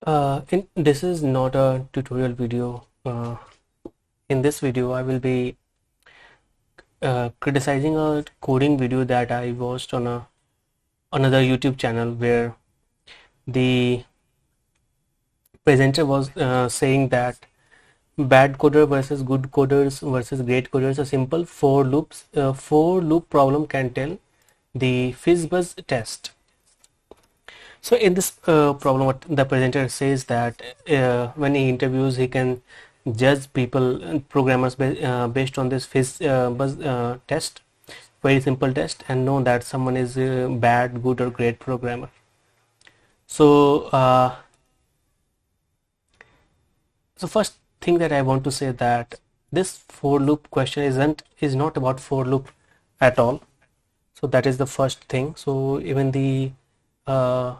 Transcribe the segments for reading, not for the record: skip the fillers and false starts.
This is not a tutorial video. In this video, I will be criticizing a coding video that I watched on another YouTube channel where the presenter was saying that bad coder versus good coders versus great coders. A simple for loop problem can tell the FizzBuzz test. So in this problem, what the presenter says that when he interviews, he can judge people, programmers based on this buzz test, very simple test, and know that someone is a bad, good, or great programmer. So, first thing that I want to say that this for loop question is not about for loop at all. So that is the first thing. So even the uh,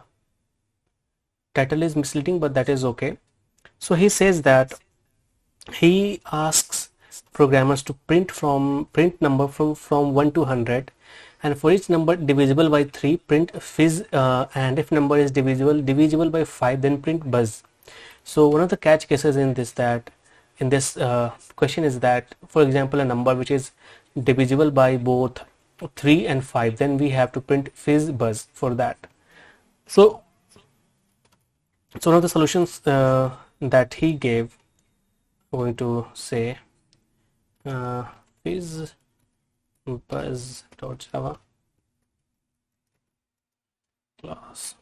title is misleading, but that is okay. So he says that he asks programmers to print number from 1 to 100, and for each number divisible by 3 print fizz, and if number is divisible by 5 then print buzz. So one of the catch cases in this question is that, for example, a number which is divisible by both 3 and 5, then we have to print fizz buzz for that. So one of the solutions that he gave, I'm going to say fizz buzz.java class.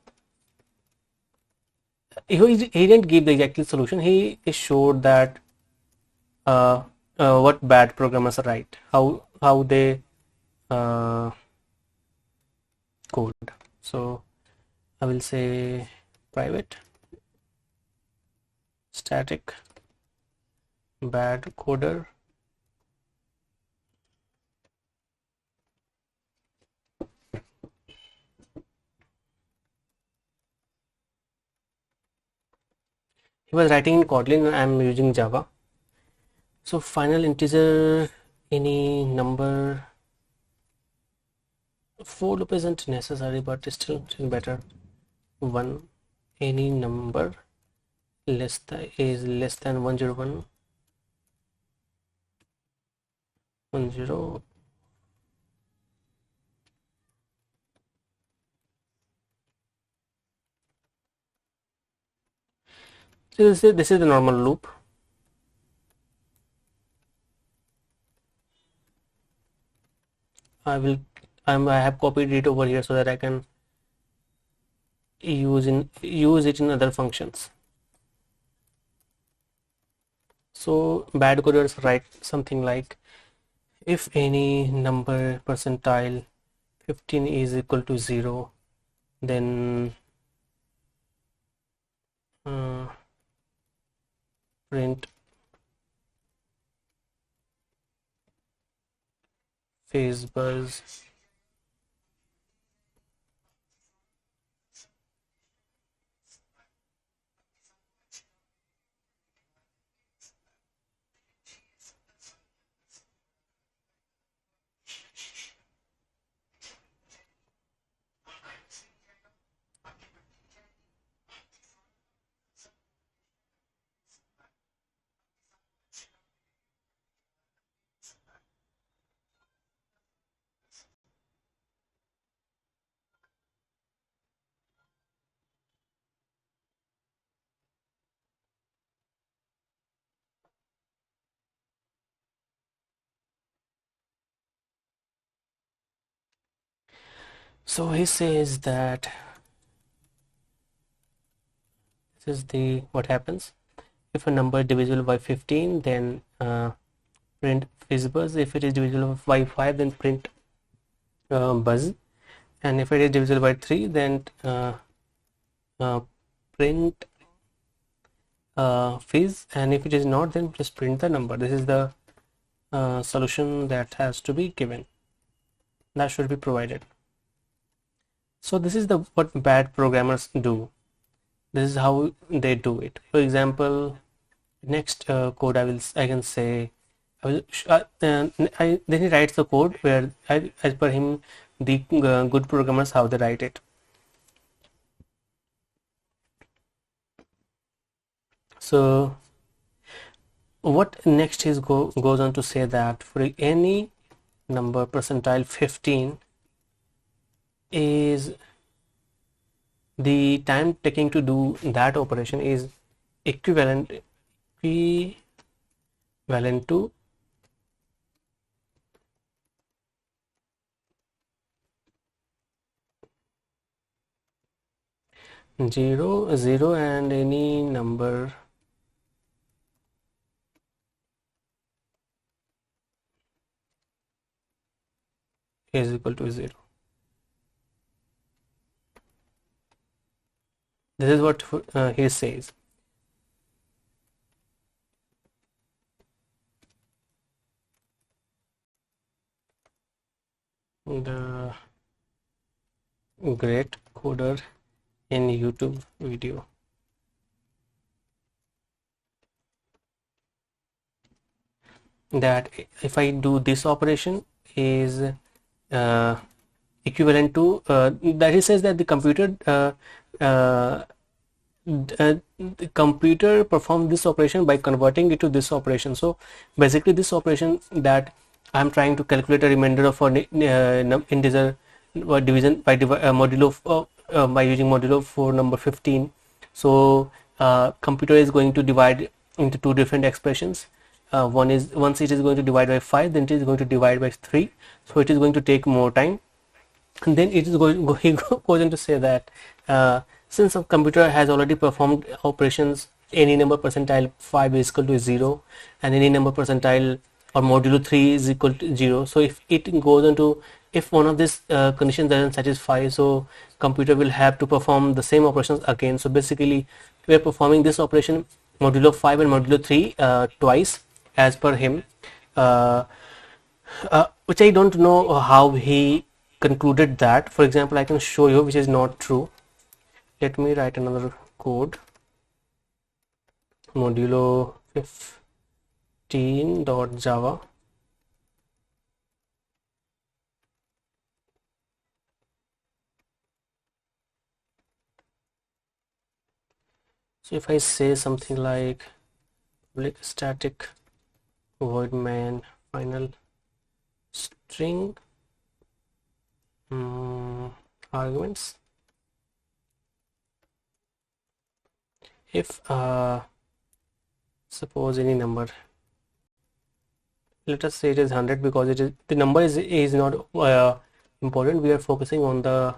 He didn't give the exact solution. He showed that what bad programmers write, how they code. So I will say private static bad coder he was writing in Kotlin. I'm using Java. So final integer, any number. For loop isn't necessary, but still better. 1, any number is less than 101 10. So this is the normal loop. I have copied it over here so that I can use it in other functions. So bad coders write something like, if any number percentile 15 is equal to 0, then print FizzBuzz. So he says that this is the what happens if a number is divisible by 15, then print FizzBuzz. If it is divisible by 5, then print buzz, and if it is divisible by 3, then print fizz, and if it is not, then just print the number. This is the solution that has to be given, that should be provided. So this is the what bad programmers do. This is how they do it. For example, next code I can say then he writes the code where as per him the good programmers how they write it. So what next is goes on to say that for any number percentile 15 is the time taking to do that operation is equivalent to 0 and any number is equal to 0. This is what he says. The great coder in YouTube video. That if I do this operation is uh, equivalent to that he says that uh, the computer performs this operation by converting it to this operation. So basically this operation that I'm trying to calculate a remainder of an integer division by modulo by using modulo for number 15. So computer is going to divide into two different expressions. One is once it is going to divide by 5, then it is going to divide by 3, so it is going to take more time. And then it is he goes on to say that since a computer has already performed operations any number percentile 5 is equal to 0 and any number percentile or modulo 3 is equal to 0, so if it goes on to if one of these conditions doesn't satisfy, so computer will have to perform the same operations again. So basically we are performing this operation modulo 5 and modulo 3 twice as per him, uh, which I don't know how he concluded that. For example, I can show you which is not true. Let me write another code modulo 15.java. So if I say something like public static void main final string arguments, if suppose any number, let us say it is 100, because it is the number is not important. We are focusing on the,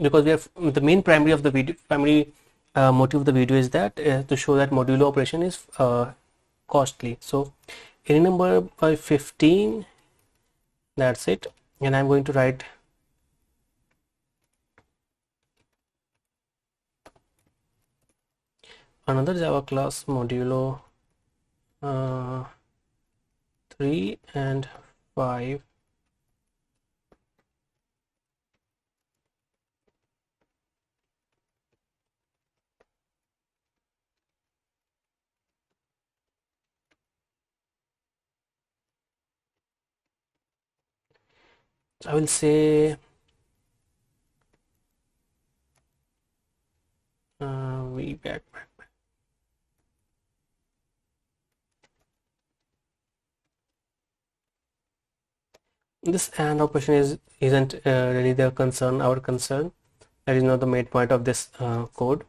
because we have the main primary of the video, primary motive of the video is that to show that modulo operation is costly. So any number by 15, that's it. And I'm going to write another Java class modulo 3 and 5. I will say we back. This AND operation isn't really the concern, our concern. That is not the main point of this code.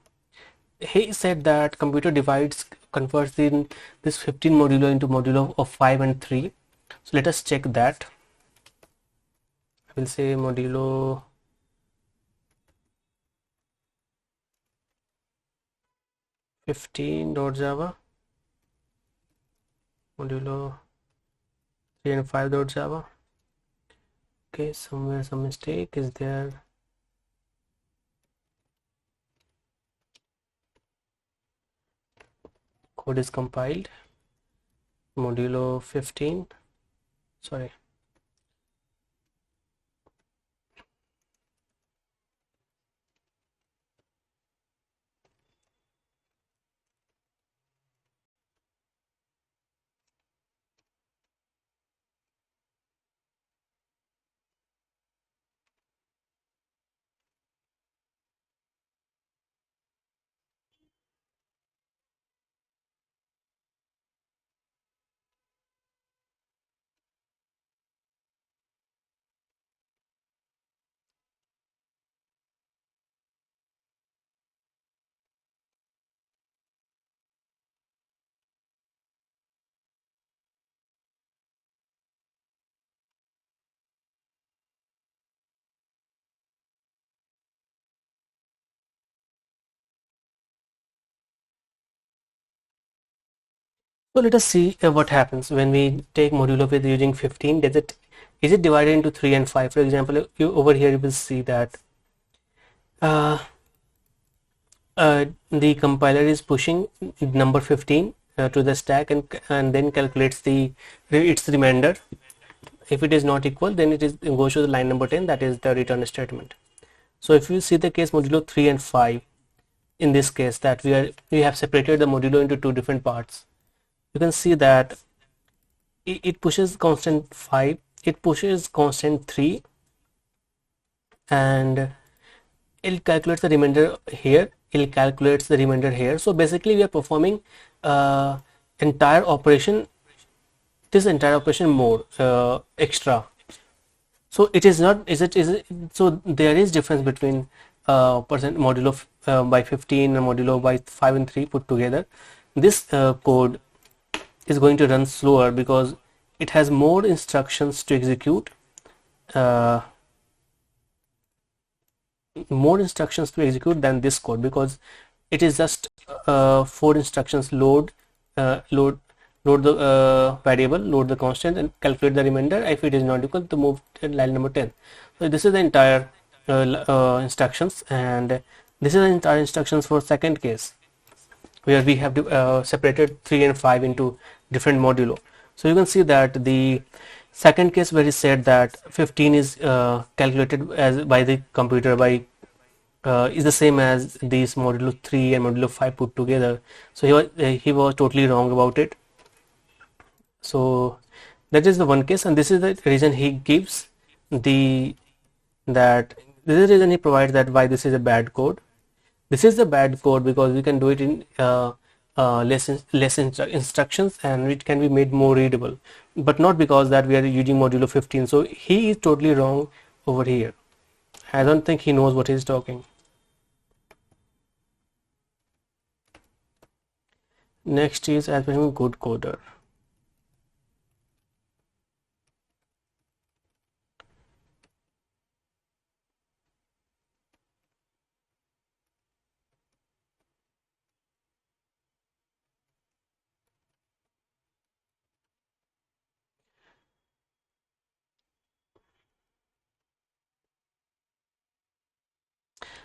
He said that computer divides, converts in this 15 modulo into modulo of 5 and 3. So let us check that. I will say modulo 15.java, modulo 3 and 5.java. Okay, somewhere some mistake is there. Code is compiled. Modulo 15, sorry, So let us see what happens when we take modulo with using 15. Is it divided into 3 and 5? For example, over here you will see that uh, the compiler is pushing number 15 to the stack, and then calculates its remainder. If it is not equal, then it goes to the line number 10, that is the return statement. So if you see the case modulo 3 and 5, in this case that we have separated the modulo into two different parts, you can see that it pushes constant 5, it pushes constant 3, and it calculates the remainder here, it calculates the remainder here. So basically we are performing uh, entire operation this entire operation more extra. So it is not, is it so there is difference between percent modulo by 15 and modulo by 5 and 3 put together. This code is going to run slower because it has more instructions to execute, uh, than this code, because it is just 4 instructions: load the variable, load the constant, and calculate the remainder. If it is not equal to move to line number 10. So this is the entire instructions, and this is the entire instructions for second case, where we have separated 3 and 5 into different modulo. So you can see that the second case where it said that 15 is calculated as by the computer by is the same as these modulo 3 and modulo 5 put together. So he was totally wrong about it. So that is the one case, and this is the reason he gives the that this is the reason he provides that why this is a bad code. This is the bad code because we can do it in less instructions, and it can be made more readable, but not because that we are using modulo 15. So he is totally wrong over here. I don't think he knows what he's talking. Next is as becoming good coder.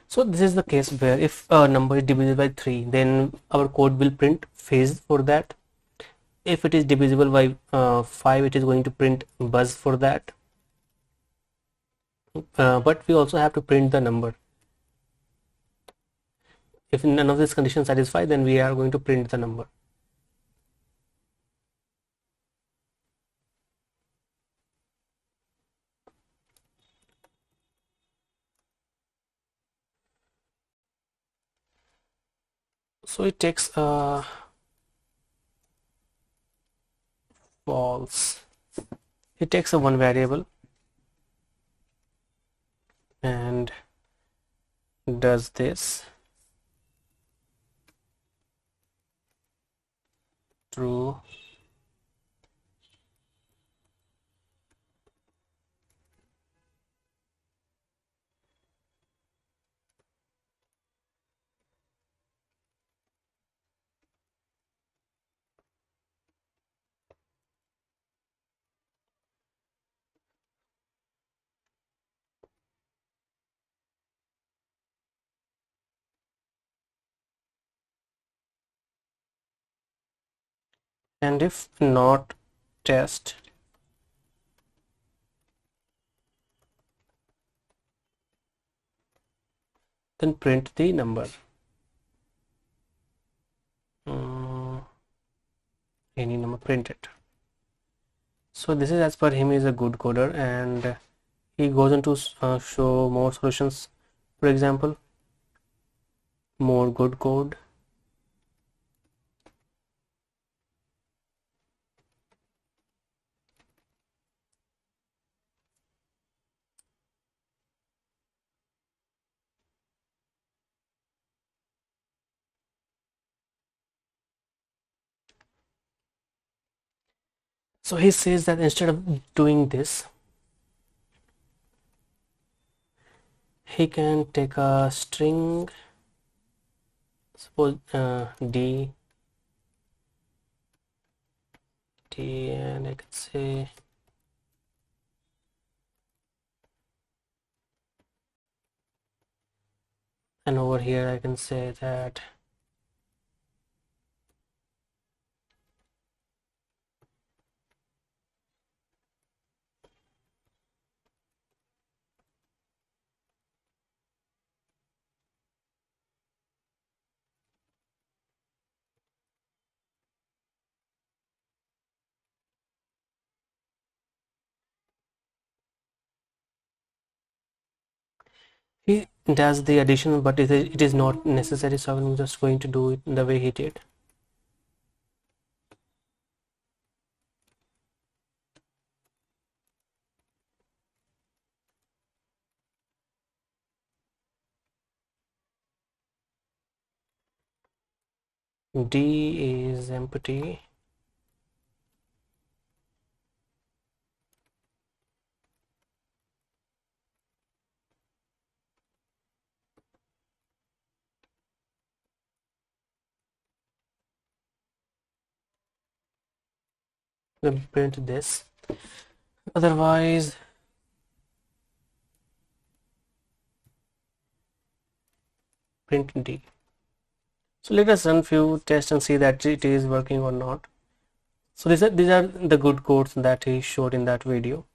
So this is the case where if a number is divisible by 3, then our code will print phase for that. If it is divisible by 5, it is going to print buzz for that. But we also have to print the number. If none of these conditions satisfy, then we are going to print the number. So it takes false. It takes a one variable and does this true. And if not test, then print the number. Any number, print it. So this is, as per him, is a good coder, and he goes on to show more solutions. For example, more good code. So he says that instead of doing this, he can take a string, suppose D, empty, and I can say and over here I can say that he does the addition, but it is not necessary, so I'm just going to do it the way he did. D is empty. Then print this. Otherwise, print D. So let us run few tests and see that it is working or not. So these are the good codes that he showed in that video.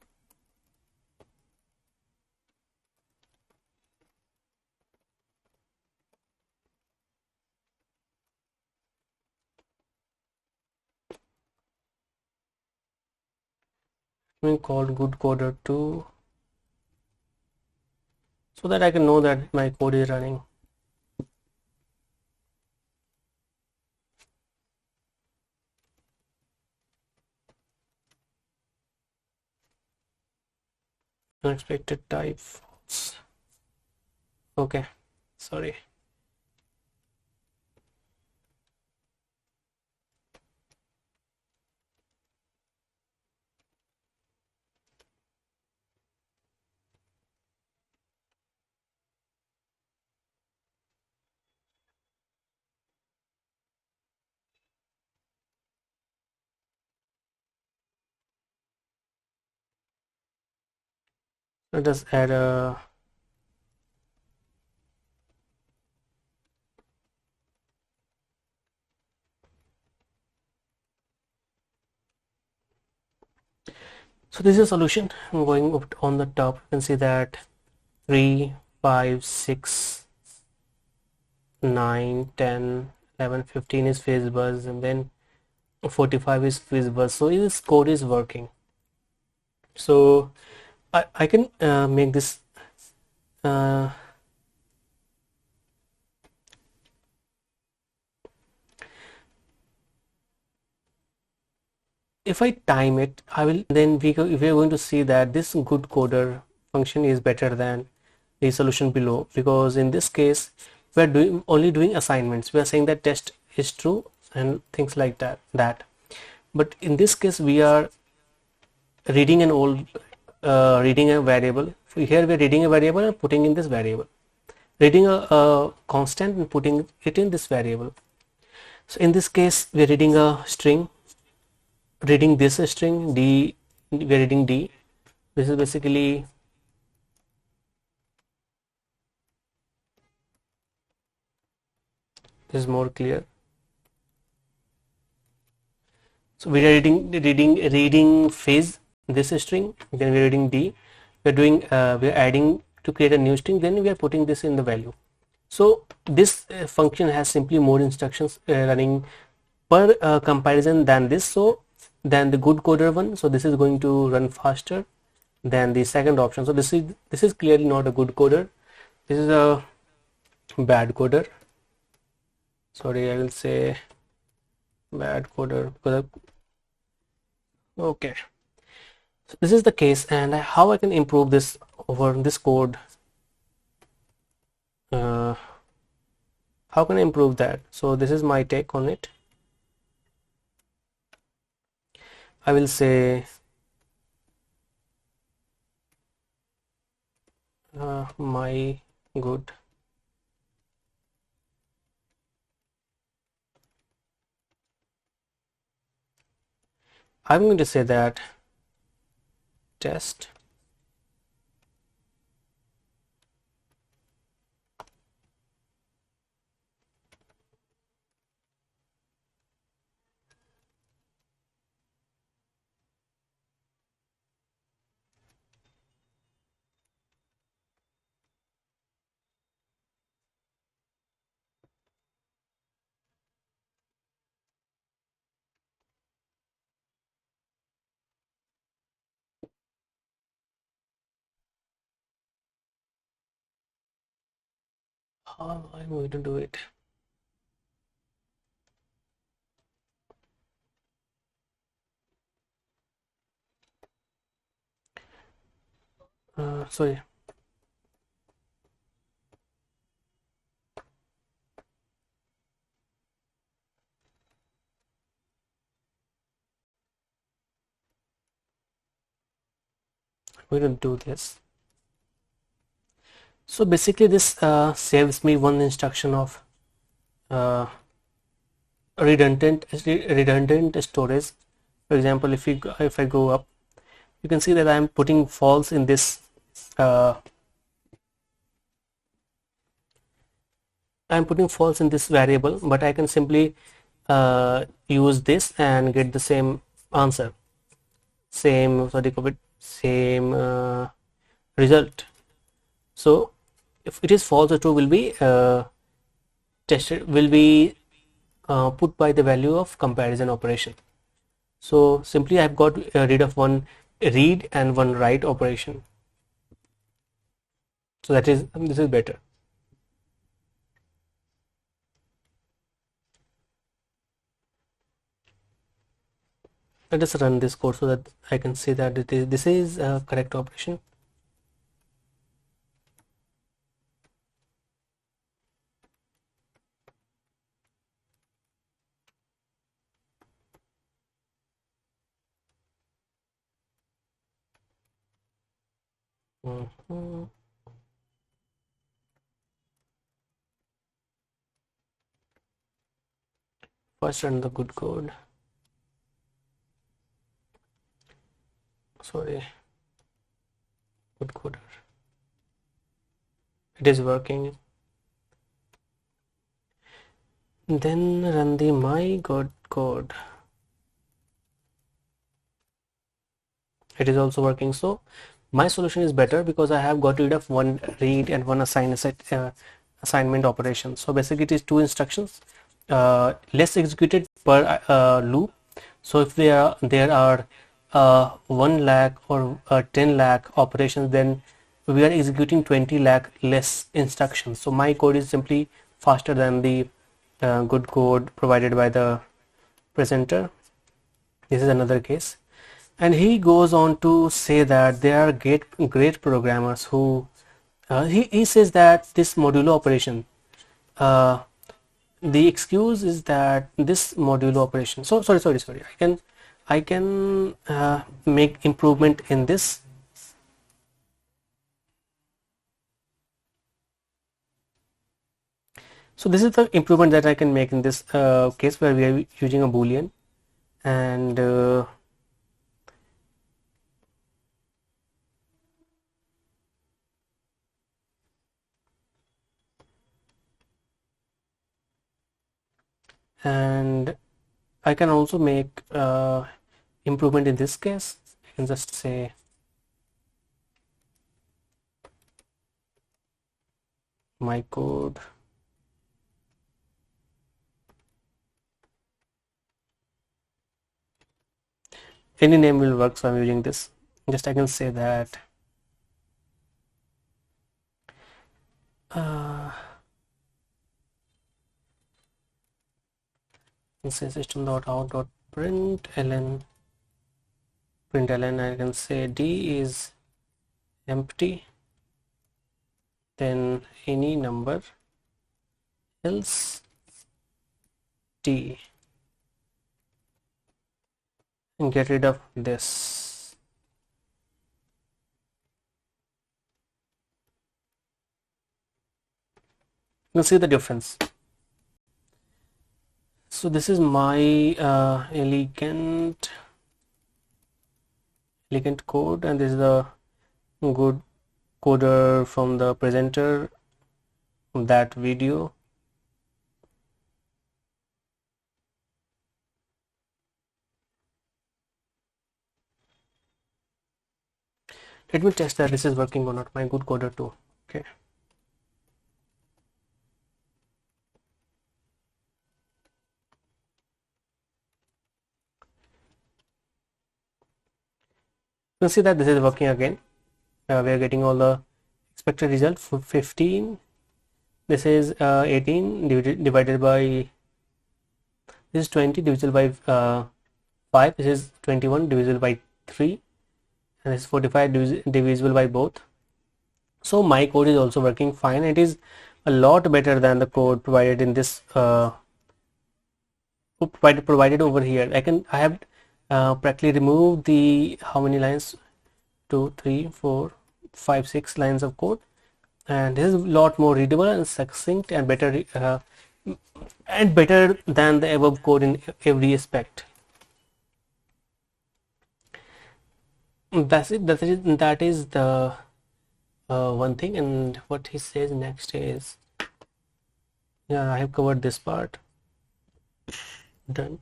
We called good coder 2 so that I can know that my code is running. Unexpected type false. Okay, sorry. Let us add a so this is a solution. I'm going up on the top. You can see that 3, 5, 6, 9, 10, 11, 15 is phase buzz, and then 45 is phase buzz. So this code is working. So I can make this if I time it, I will then we are going to see that this good coder function is better than the solution below, because in this case we are only doing assignments. We are saying that test is true and things like that. But in this case we are reading an old reading a variable. Here we are reading a variable and putting in this variable, reading a constant and putting it in this variable. So in this case we are reading a string, reading this string D, we are reading D. This is basically this is more clear. So we are reading phase, this string, then we are reading D. We are doing we are adding to create a new string, then we are putting this in the value. So this function has simply more instructions running per comparison than this. So than the good coder one. So this is going to run faster than the second option. So this is clearly not a good coder. This is a bad coder. Sorry, I will say bad coder because okay. So this is the case, and how I can improve this over this code. Uh, how can I improve that? So this is my take on it. I will say my good I'm going to say that test how I'm going to do it. Sorry. We're going to do this. So basically this saves me one instruction of uh, redundant storage. For example, if I go up, you can see that I'm putting false in this uh, I'm putting false in this variable, but I can simply use this and get the same answer, same result. So if it is false or true will be tested, will be put by the value of comparison operation. So simply I've got rid of one read and one write operation. So this is better. Let us run this code so that I can see that this is a correct operation. Mhm. First run the good code. Sorry, good coder. It is working. Then run the my good code. It is also working. So my solution is better because I have got rid of one read and one assignment operation. So basically it is two instructions, less executed per loop. So if there are 1 lakh or 10 lakh operations, then we are executing 20 lakh less instructions. So my code is simply faster than the good code provided by the presenter. This is another case. And he goes on to say that there are great programmers who he says that this modulo operation, uh, the excuse is that this modulo operation, so sorry, I can make improvement in this. So this is the improvement that I can make in this case where we are using a boolean, and and I can also make improvement in this case. I can just say my code, any name will work, so I'm using this. Just I can say that uh, say system.out.println, I can say D is empty, then any number else D, and get rid of this. You can see the difference. So this is my elegant elegant code, and this is the good coder from the presenter of that video. Let me test that this is working or not, my good coder too. Okay. You can see that this is working again. We are getting all the expected result for 15. This is 18 divided by, this is 20 divisible by 5. This is 21 divisible by 3, and this is 45 divisible by both. So my code is also working fine. It is a lot better than the code provided in this provided over here. I have practically removed the, how many lines, 2 3 4 5 6 lines of code, and this is a lot more readable and succinct and better than the above code in every aspect. That's it. That is the one thing. And what he says next is, yeah, I have covered this part. Done.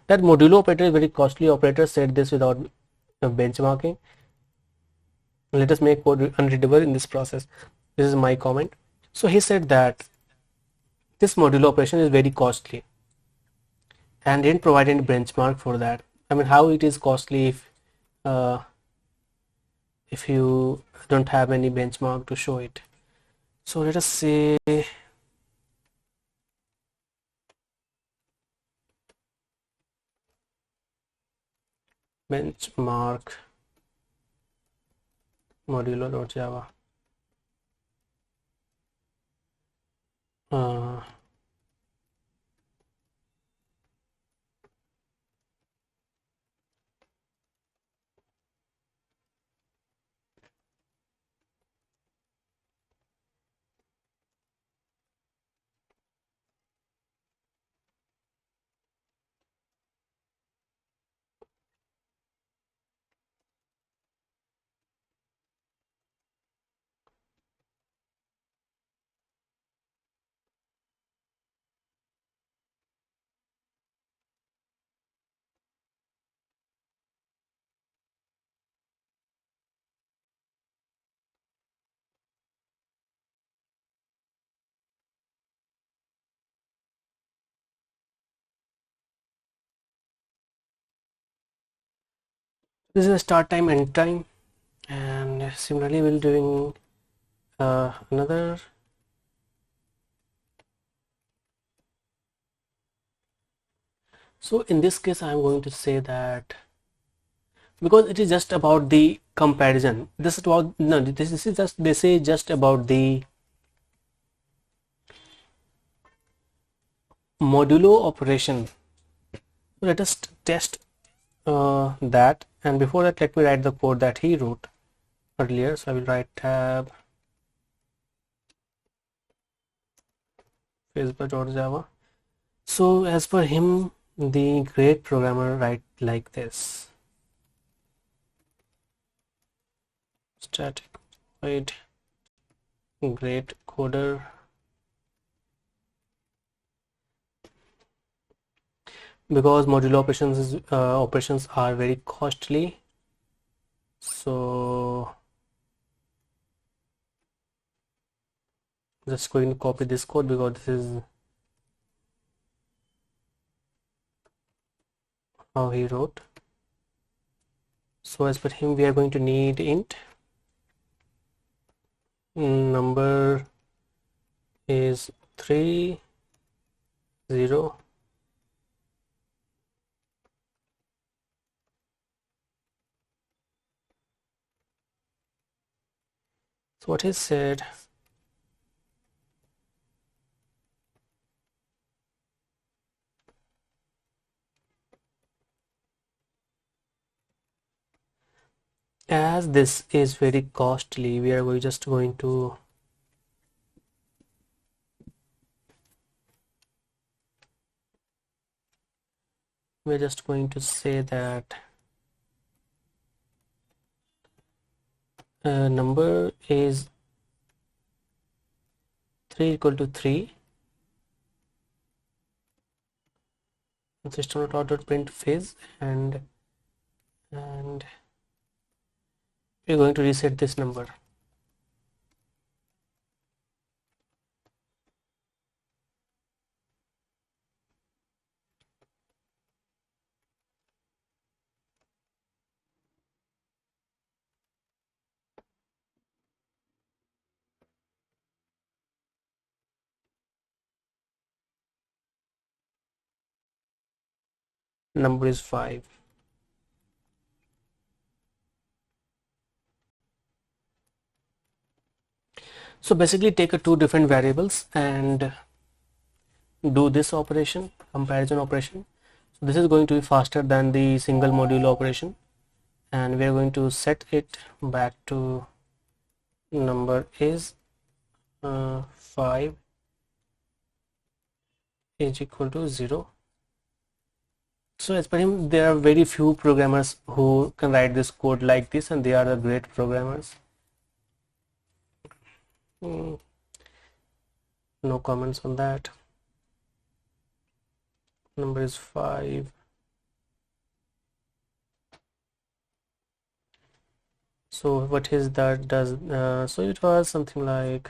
That modulo operator is very costly operator, said this without benchmarking. Let us make code unreadable in this process. This is my comment. So he said that this modulo operation is very costly and didn't provide any benchmark for that. I mean, how it is costly if you don't have any benchmark to show it. So let us say benchmark modulo.java. This is a start time, end time, and similarly we'll doing another. So in this case I'm going to say that, because it is just about the comparison, this is about, no, this is just about the modulo operation. Let us test that, and before that let me write the code that he wrote earlier. So I will write tab facebook.java. So as per him, the great programmer write like this: static void great coder, because modulo operations are very costly. So just going to copy this code because this is how he wrote. So as per him, we are going to need int number is 3 0. So what is said, as this is very costly, we are just going to say that number is 3 equal to 3, system.out.print phase, and we're going to reset this number. Number is 5. So basically take two different variables and do this operation, comparison operation. So this is going to be faster than the single modulo operation, and we are going to set it back to number is 5 is equal to 0. So as per him, there are very few programmers who can write this code like this, and they are the great programmers. No comments on that. Number is 5. So what is that does so it was something like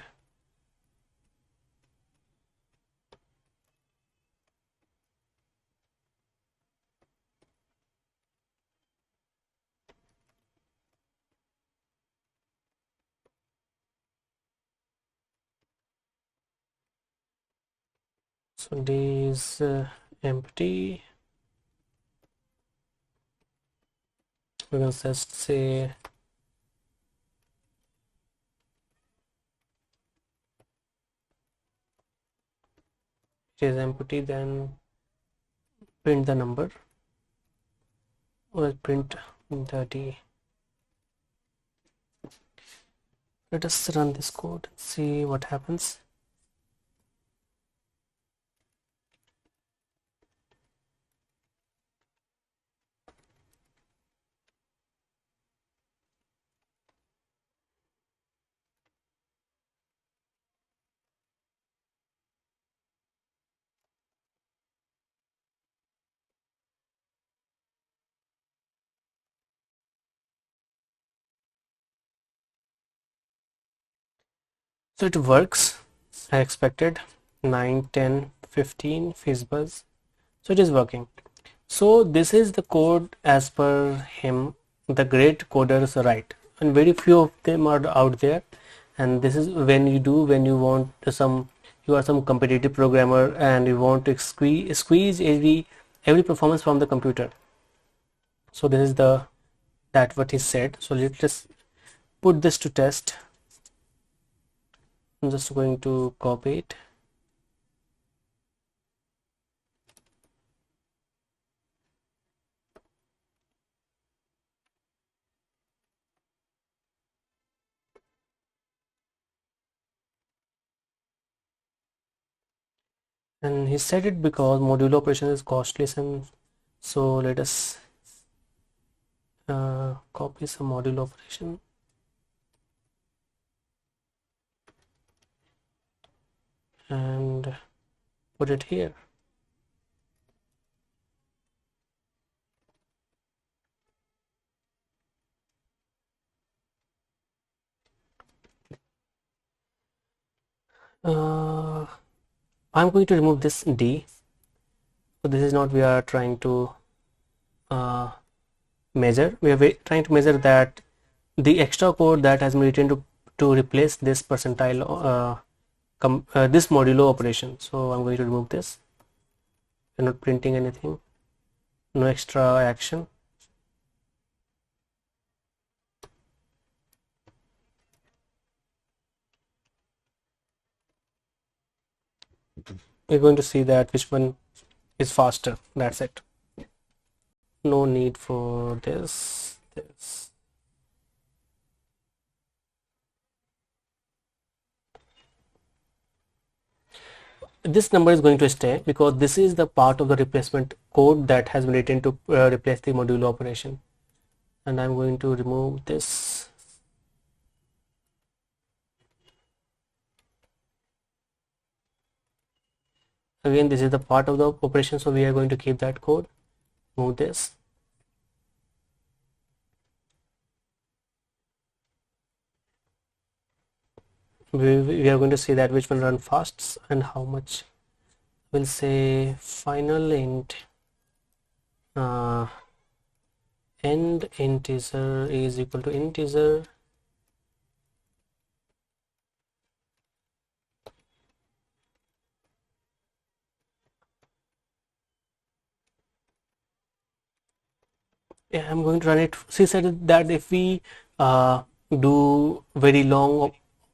so D is empty. We can just say it is empty, then print the number or print the D. Let us run this code and see what happens. So it works. I expected 9, 10, 15 fizzbuzz. So it is working. So this is the code as per him the great coders write, and very few of them are out there. And this is when you want you are some competitive programmer and you want to squeeze every performance from the computer. So this is that what he said. So let's just put this to test. I'm just going to copy it. And he said it because modulo operation is costly, and so let us copy some modulo operation and put it here. I'm going to remove this D. So this is not we are trying to measure. We are trying to measure that the extra code that has been written to replace this percentile this modulo operation. So I'm going to remove this. We're not printing anything. No extra action. We're going to see that which one is faster. That's it. No need for this. This number is going to stay because this is the part of the replacement code that has been written to replace the modulo operation. And I'm going to remove this. again this is the part of the operation, so we are going to keep that code. Move this. We are going to see that which one run fast and how much. We'll say final int end integer is equal to integer yeah, I'm going to run it. She said that if we do very long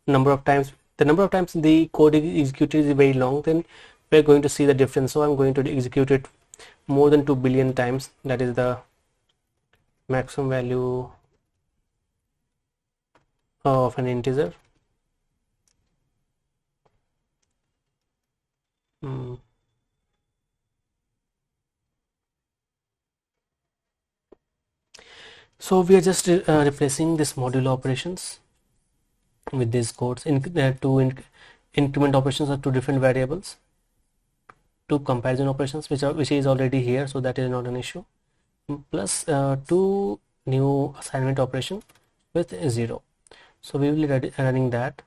number of times, the number of times the code is executed is very long, then we're going to see the difference. So I'm going to execute it more than 2 billion times. That is the maximum value of an integer. Hmm. So we are just replacing this modulo operations with these codes. Increment operations are two different variables. Two comparison operations which is already here, so that is not an issue. Plus two new assignment operation with 0. So we will be running that.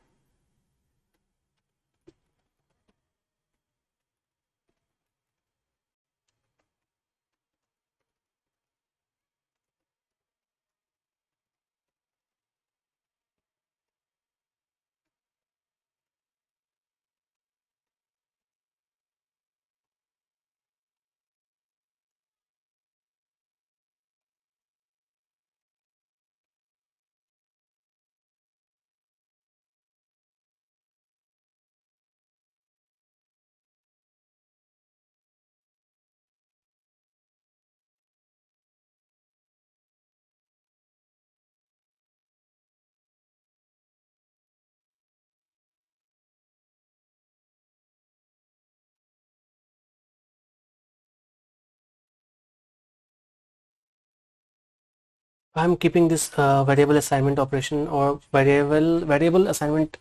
I'm keeping this variable assignment operation or variable assignment,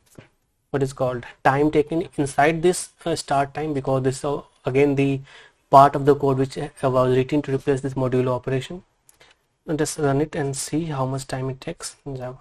what is called time taken inside this start time, because this is again the part of the code which was written to replace this modulo operation. And just run it and see how much time it takes in Java.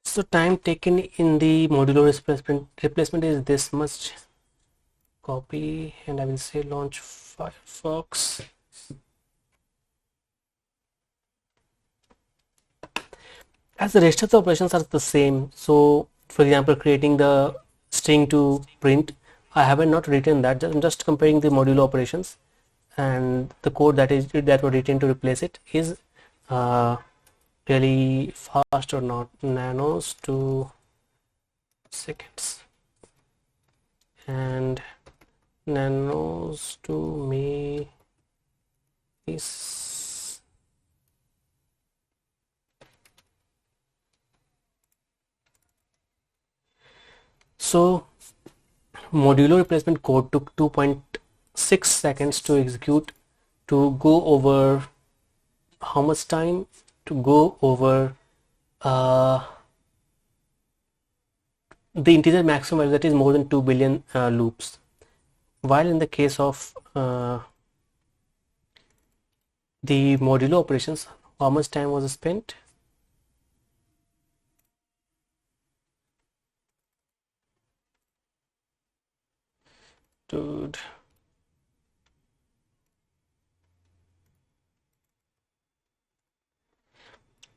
So time taken in the modulo replacement is this much. Copy, and I will say launch Firefox. As the rest of the operations are the same. So for example, creating the string to print, I haven't not written that. I'm just comparing the modulo operations, and the code that were written to replace it is uh, really fast or not. Nanos to seconds and nanos to me is so modulo replacement code took 2.6 seconds to execute, to go over how much time, to go over the integer maximum value, that is more than 2 billion loops. While in the case of the modulo operations, how much time was spent? Dude.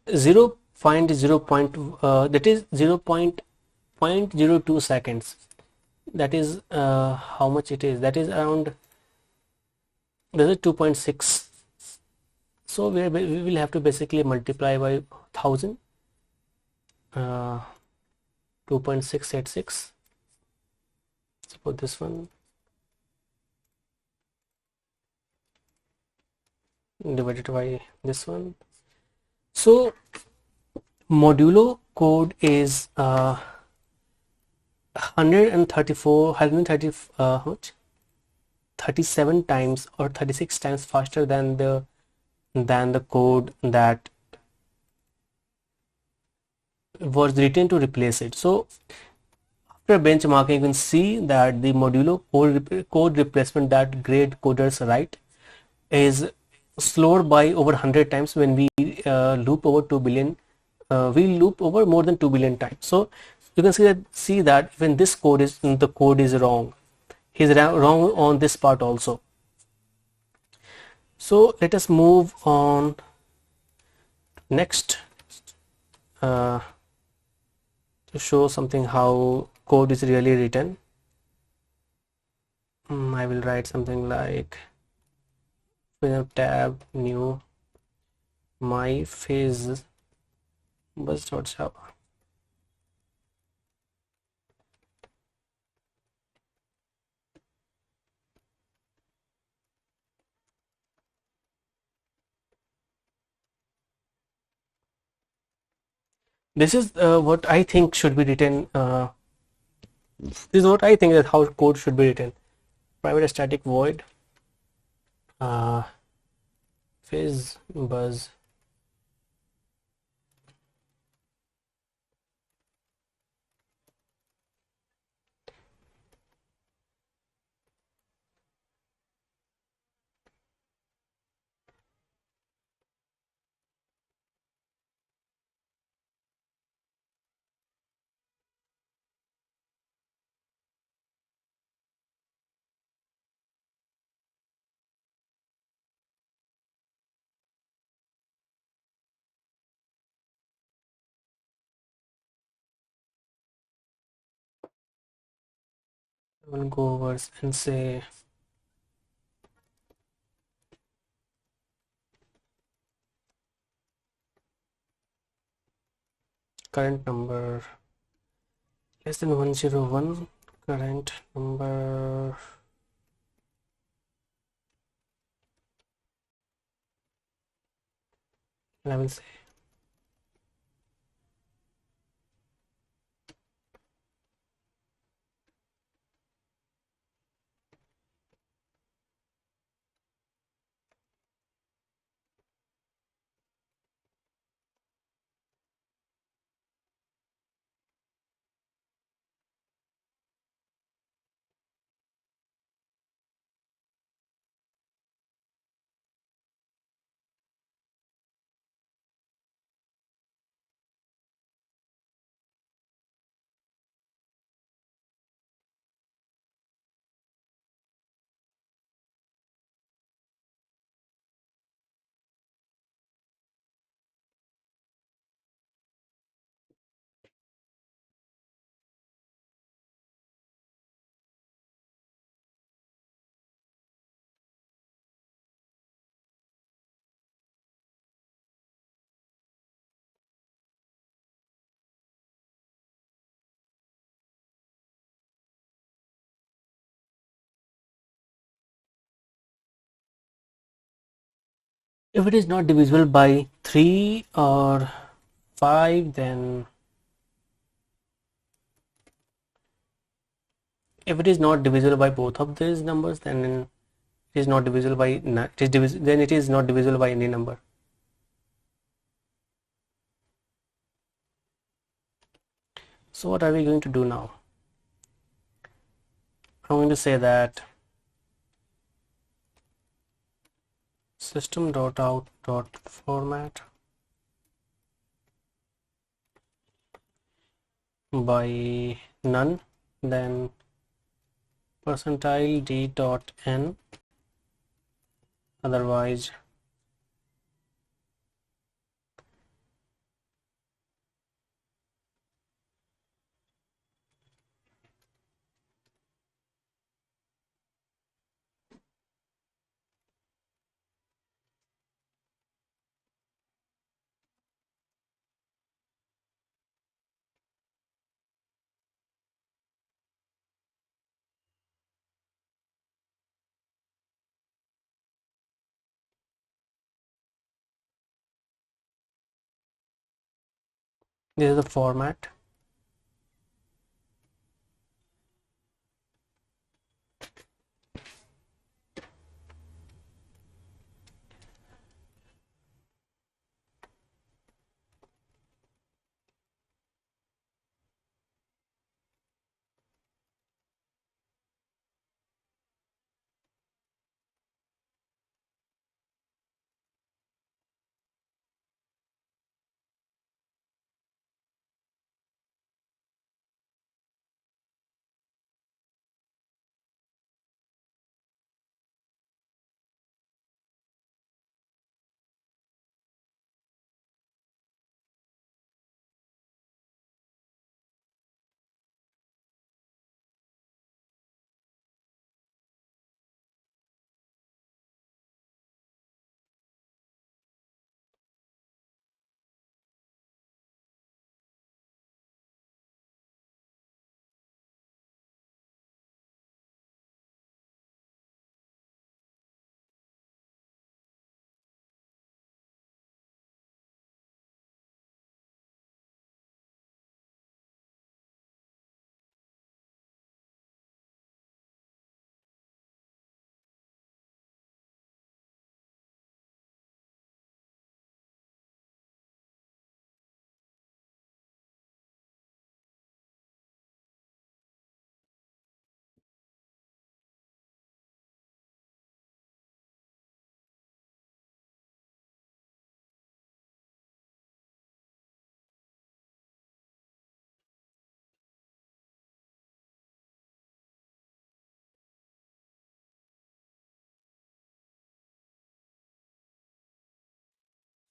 That is 0.02 seconds. That is how much it is. That is around, that is 2.6. So we will have to basically multiply by 1000. 2.686. Suppose this one divided by this one. So Modulo code is 134, 130, how much? 37 times or 36 times faster than the code that was written to replace it. So after benchmarking, you can see that the modulo code replacement that great coders write is slower by over 100 times when we loop over 2 billion. We loop over more than 2 billion times. So you can see that when this code is wrong, he's wrong on this part also. So let us move on next, uh, to show something how code is really written. I will write something like tab new my phase bus.java. This is what I think should be written. This is what I think that how code should be written. Private static void uh, phase bus. I will go over and say current number less than 101, current number and I will say if it is not divisible by 3 or 5, then if it is not divisible by both of these numbers, then it is not divisible by then it is not divisible by any number. So what are we going to do now? I'm going to say that system.out.format by none, then percentile d dot n, otherwise This is the format.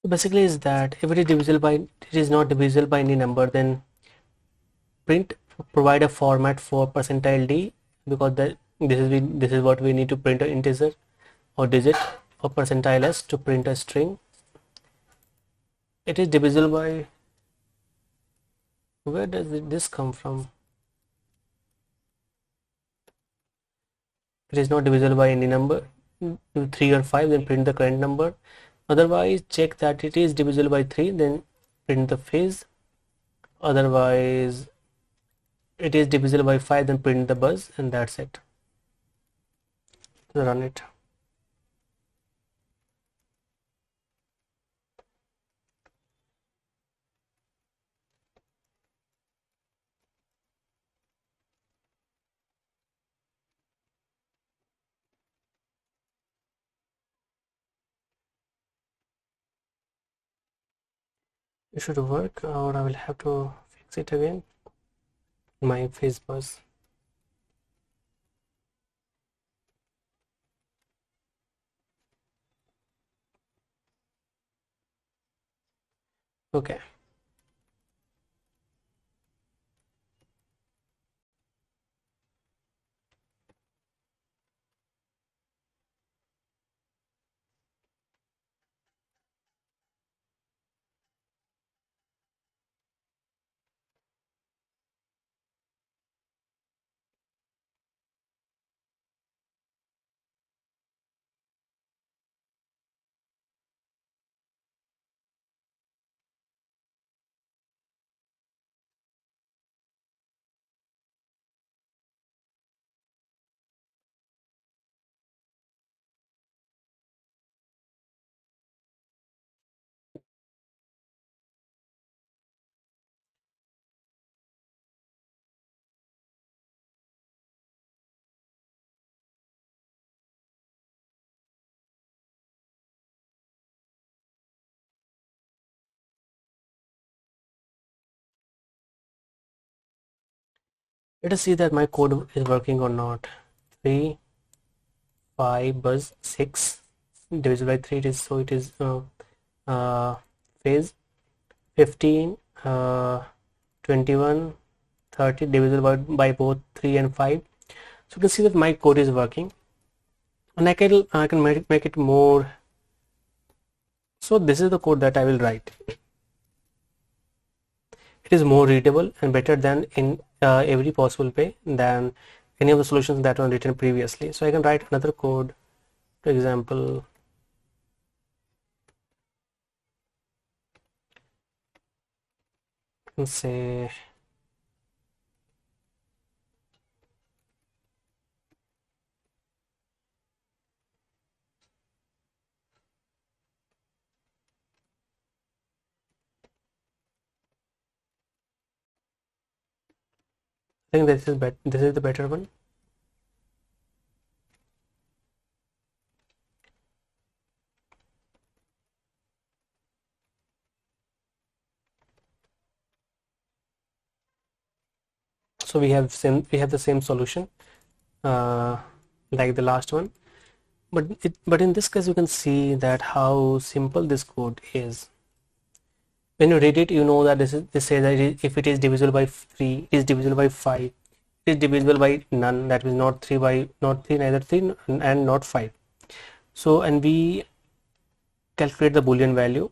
So basically is that if it is divisible by, it is not divisible by any number, then print, provide a format for percentile d, because this is what we need to print an integer or digit, or percentile s to print a string. It is divisible by, where does this come from? It is not divisible by any number, 3 or 5, then print the current number. Otherwise check that it is divisible by 3, then print the phase. Otherwise it is divisible by 5, then print the buzz, and that's it. So run it. It should work, or I will have to fix it again. My phase buzz. Okay. Let us see that my code is working or not. 3, 5, buzz, 6, divisible by 3, it is, so it is phase. 15, 21, 30, divisible by both 3 and 5. So you can see that my code is working, and I can make it more. So this is the code that I will write. It is more readable and better than in every possible way than any of the solutions that were written previously. So I can write another code, for example, Let's say I think this is the better one. So we have the same solution uh, like the last one, but in this case you can see that how simple this code is. When you read it, you know that this says that if it is divisible by 3, it is divisible by 5, it is divisible by none, that means not 3, neither 3 and not 5. So and we calculate the boolean value,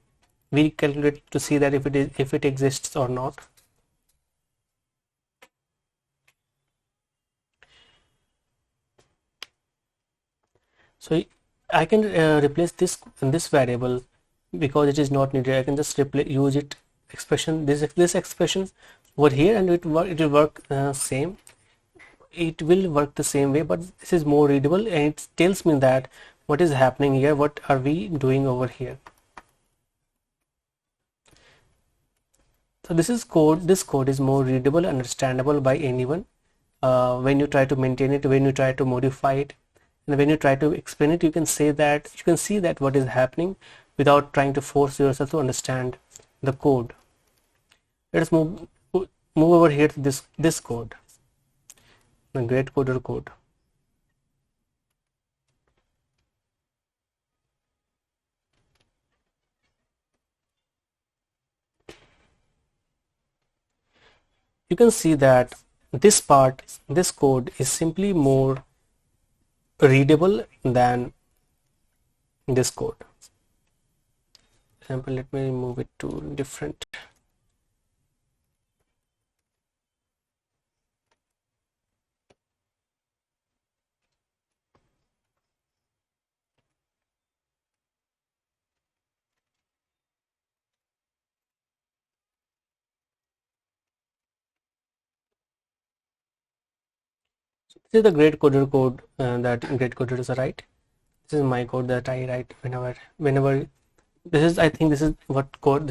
we calculate to see that if it exists or not. So I can replace this variable because it is not needed. I can just use it expression, this expression over here, and it will work same. It will work the same way, but this is more readable and it tells me that what is happening here, what are we doing over here. So this code is more readable and understandable by anyone. When you try to maintain it, when you try to modify it, and when you try to explain it, you can see that what is happening without trying to force yourself to understand the code. Let us move over here to this code, the great coder code. You can see that this code is simply more readable than this code. For example, let me move it to different. This is the great coder code that great coders write. This is my code that I write whenever this is, I think this is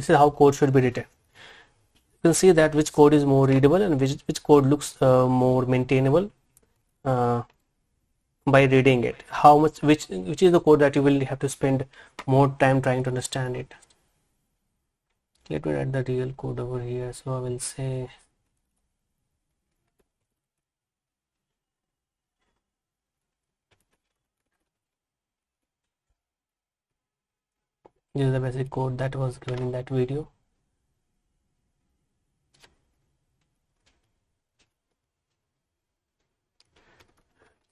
how code should be written. You can see that which code is more readable and which code looks more maintainable uh, by reading it. How much which is the code that you will have to spend more time trying to understand it. Let me write the real code over here. So I will say this is the basic code that was given in that video.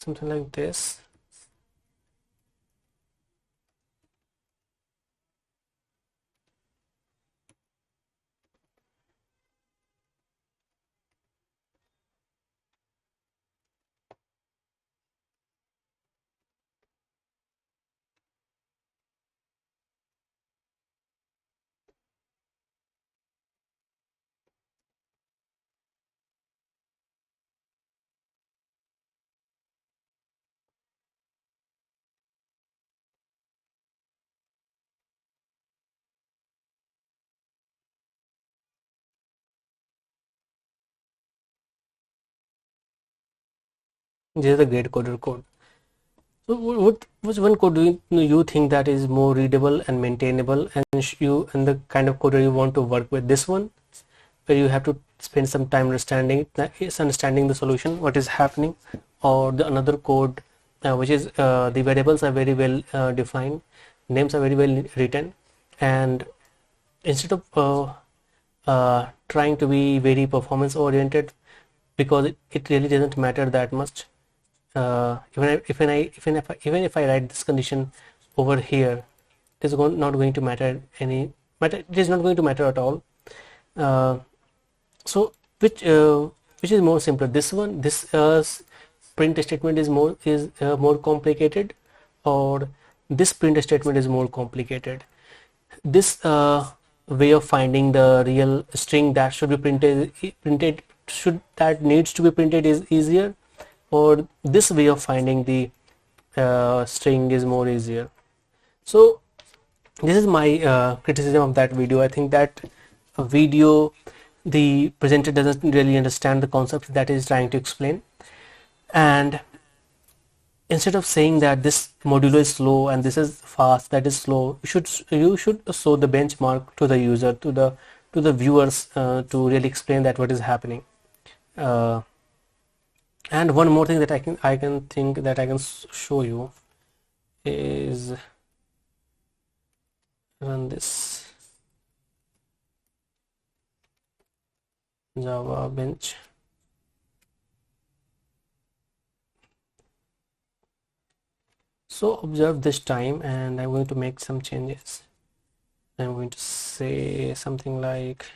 Something like this. This is the great coder code. So which one code do you think that is more readable and maintainable, and the kind of coder you want to work with? This one, where you have to spend some time understanding the solution, what is happening, or the another code which is the variables are very well defined, names are very well written, and instead of trying to be very performance oriented, because it really doesn't matter that much. Even if I write this condition over here, it is not going to matter it is not going to matter at all. So which is more simpler, this one, this print statement is more complicated, or this print statement is more complicated? This way of finding the real string that should be printed should that needs to be printed is easier, or this way of finding the string is more easier. So this is my criticism of that video. I think that a video, the presenter doesn't really understand the concept that is trying to explain, and instead of saying that this modulo is slow and this is fast, that is slow, you should show the benchmark to the user, to the viewers, to really explain that what is happening. uh, and one more thing that I can think that I can show you is run this Java bench. So observe this time, and I'm going to make some changes. I'm going to say something like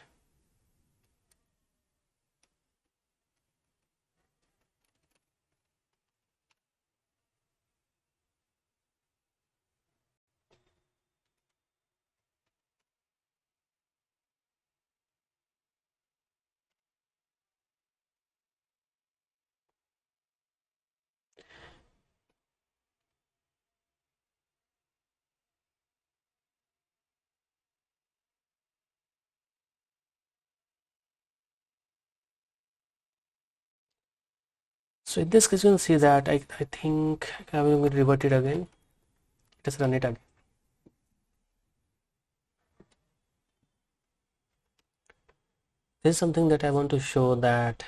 so. In this case, you will see that I think I'm going to revert it again. Just run it again. This is something that I want to show, that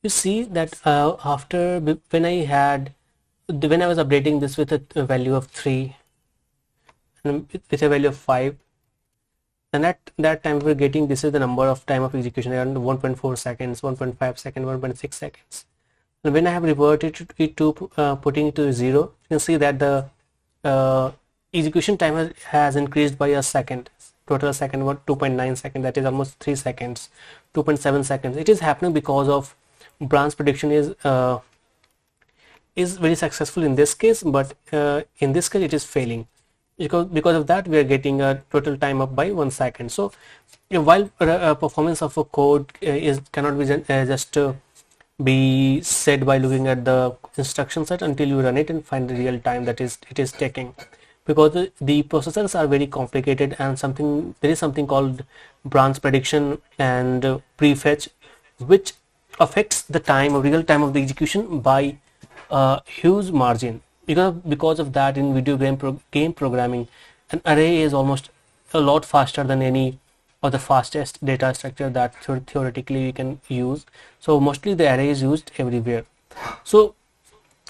you see that when I was updating this with a value of 3 and with a value of 5, and at that time we were getting this is the number of time of execution around 1.4 seconds, 1.5 seconds, 1.6 seconds. And when I have reverted it to putting it to 0, you can see that the execution time has increased by a second. Total second was 2.9 seconds, that is almost 3 seconds, 2.7 seconds. It is happening because of branch prediction is very successful in this case, but in this case it is failing. Because of that, we are getting a total time up by 1 second. So while performance of a code is cannot be just be said by looking at the instruction set until you run it and find the real time that it is taking, because the processors are very complicated, and there is something called branch prediction and prefetch, which affects the time or real time of the execution by a huge margin. Because of that, in video game programming, an array is almost a lot faster than any of the fastest data structure that theoretically we can use. So mostly the array is used everywhere. So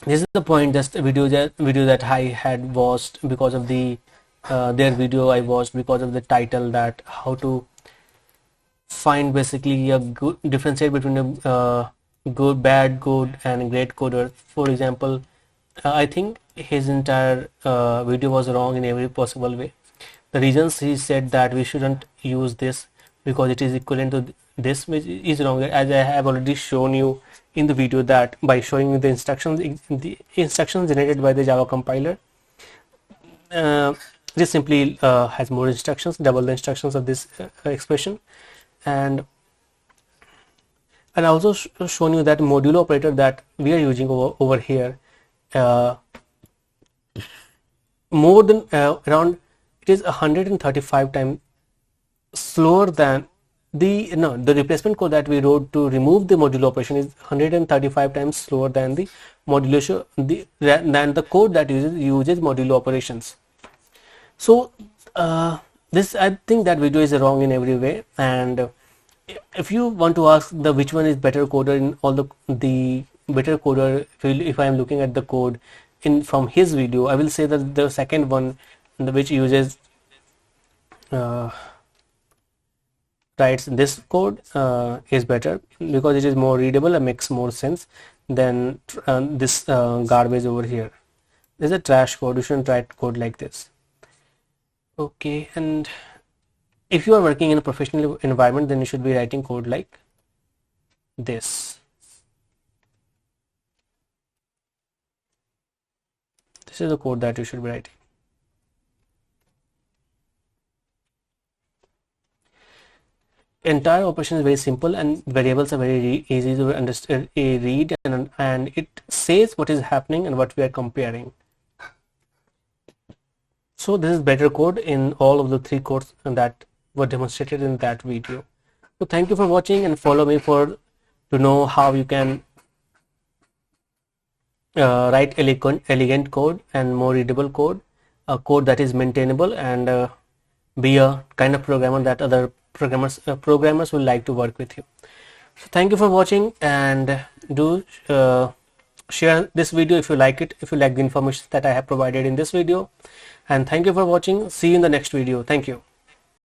this is the point. Just a video that I had watched because of their video I watched because of the title, that how to find basically a good differentiate between a good and great coder. For example, I think his entire video was wrong in every possible way. The reasons he said that we shouldn't use this because it is equivalent to this, which is wrong, as I have already shown you in the video, that by showing you the instructions generated by the Java compiler, uh, this simply has more instructions, double the instructions of this expression. And I also shown you that modulo operator that we are using over here, uh, more than around, it is 135 times slower than the replacement code that we wrote to remove the modulo operation is 135 times slower than the modulation than the code that uses modulo operations. So this, I think that video is wrong in every way. And if you want to ask the which one is better coder in all the better coder, if I am looking at the code in from his video, I will say that the second one, which uses writes this code, is better because it is more readable and makes more sense than this garbage over here. This is a trash code. You shouldn't write code like this. Okay, and if you are working in a professional environment, then you should be writing code like this. This is the code that you should be writing. entire operation is very simple, and variables are very easy to understand, read, and it says what is happening and what we are comparing. So this is better code in all of the 3 codes that were demonstrated in that video. So thank you for watching, and follow me to know how you can write elegant code and more readable code, a code that is maintainable, and be a kind of programmer that other programmers will like to work with you. So thank you for watching, and do share this video if you like it, if you like the information that I have provided in this video. And thank you for watching. See you in the next video. Thank you.